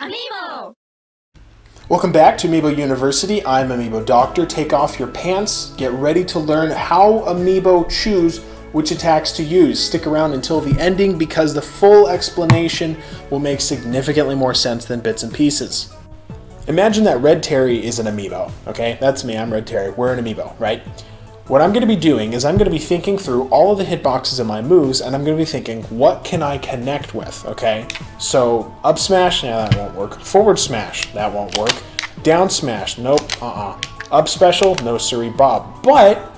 Amiibo! Welcome back to Amiibo University. I'm Amiibo Doctor. Take off your pants. Get ready to learn how Amiibo choose which attacks to use. Stick around until the ending because the full explanation will make significantly more sense than bits and pieces. Imagine that Red Terry is an Amiibo, okay? That's me, I'm Red Terry. We're an Amiibo, right? What I'm going to be doing is I'm going to be thinking through all of the hitboxes in my moves, and I'm going to be thinking, what can I connect with, okay? So, up smash, yeah, that won't work. Forward smash, that won't work. Down smash, nope, Up special, no siree bob. But,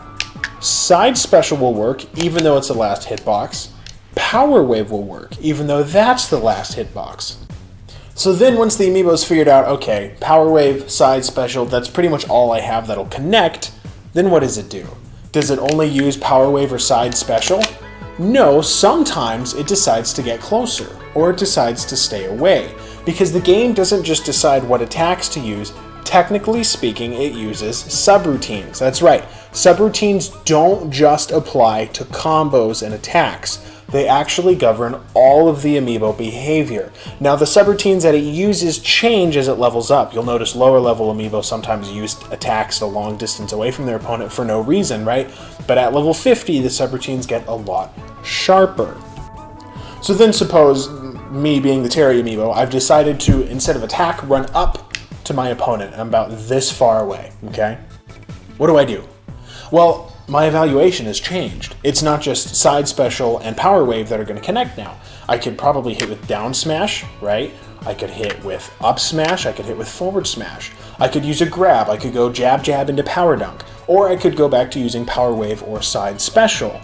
side special will work, even though it's the last hitbox. Power wave will work, even though that's the last hitbox. So then once the Amiibo's figured out, okay, power wave, side special, that's pretty much all I have that'll connect, then what does it do? Does it only use power wave or side special? No, sometimes it decides to get closer, or it decides to stay away, because the game doesn't just decide what attacks to use. Technically speaking, it uses subroutines. That's right, subroutines don't just apply to combos and attacks. They actually govern all of the Amiibo behavior. Now, the subroutines that it uses change as it levels up. You'll notice lower level Amiibo sometimes use attacks a long distance away from their opponent for no reason, right? But at level 50, the subroutines get a lot sharper. So then suppose, me being the Terry Amiibo, I've decided to, instead of attack, run up to my opponent. I'm about this far away, okay? What do? Well, my evaluation has changed. It's not just side special and power wave that are going to connect now. I could probably hit with down smash, right? I could hit with up smash, I could hit with forward smash. I could use a grab, I could go jab jab into power dunk, or I could go back to using power wave or side special.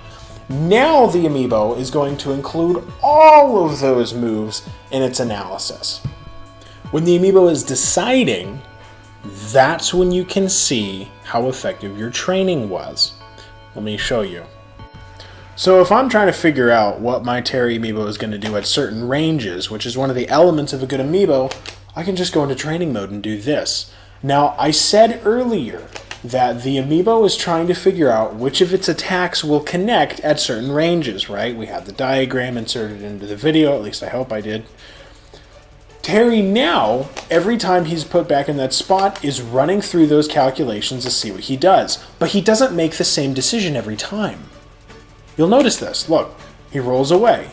Now the Amiibo is going to include all of those moves in its analysis. When the Amiibo is deciding, that's when you can see how effective your training was. Let me show you. So if I'm trying to figure out what my Terry Amiibo is going to do at certain ranges, which is one of the elements of a good Amiibo, I can just go into training mode and do this. Now, I said earlier that the Amiibo is trying to figure out which of its attacks will connect at certain ranges, right? We have the diagram inserted into the video, at least I hope I did. Terry now, every time he's put back in that spot, is running through those calculations to see what he does. But he doesn't make the same decision every time. You'll notice this. Look, he rolls away.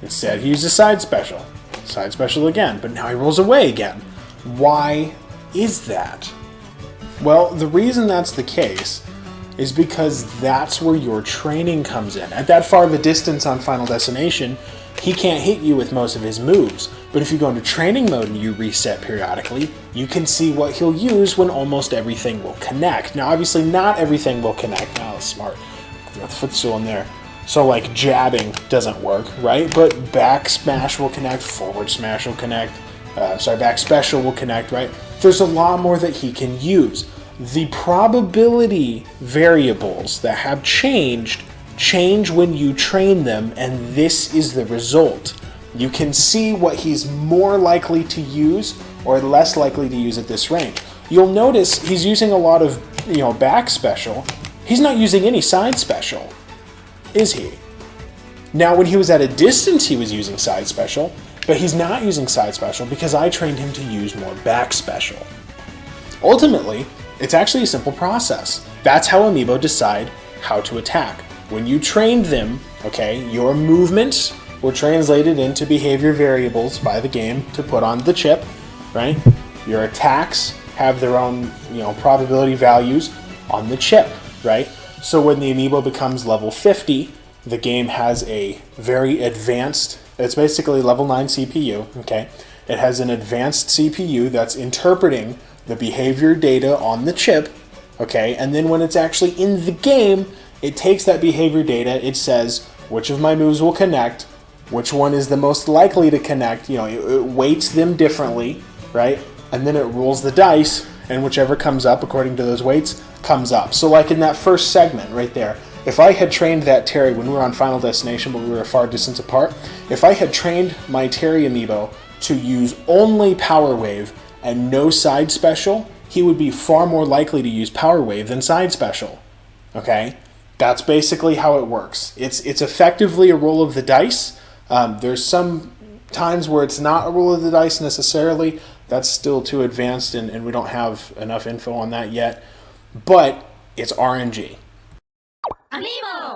Instead, he uses side special. Side special again, but now he rolls away again. Why is that? Well, the reason that's the case is because that's where your training comes in. At that far of a distance on Final Destination, he can't hit you with most of his moves, but if you go into training mode and you reset periodically, you can see what he'll use when almost everything will connect. Now, obviously, not everything will connect. Oh, that's smart. Got the footstool in there. So, like, jabbing doesn't work, right? But back smash will connect, forward smash will connect, back special will connect, right? There's a lot more that he can use. The probability variables that have changed change when you train them, and this is the result. You can see what he's more likely to use or less likely to use at this range. You'll notice he's using a lot of, back special. He's not using any side special, is he? Now, when he was at a distance, he was using side special, but he's not using side special because I trained him to use more back special. Ultimately, it's actually a simple process. That's how Amiibo decide how to attack. When you trained them, okay, your movements were translated into behavior variables by the game to put on the chip, right? Your attacks have their own, probability values on the chip, right? So when the Amiibo becomes level 50, the game has a very advanced, it's basically level 9 CPU, okay? It has an advanced CPU that's interpreting the behavior data on the chip, okay? And then when it's actually in the game, it takes that behavior data, it says, which of my moves will connect, which one is the most likely to connect, it weights them differently, right? And then it rolls the dice, and whichever comes up according to those weights, comes up. So like in that first segment right there, if I had trained that Terry when we were on Final Destination, but we were a far distance apart, if I had trained my Terry Amiibo to use only Power Wave and no side special, he would be far more likely to use Power Wave than side special, okay? That's basically how it works. It's effectively a roll of the dice. There's some times where it's not a roll of the dice necessarily. That's still too advanced, and we don't have enough info on that yet. But it's RNG. Amiibo!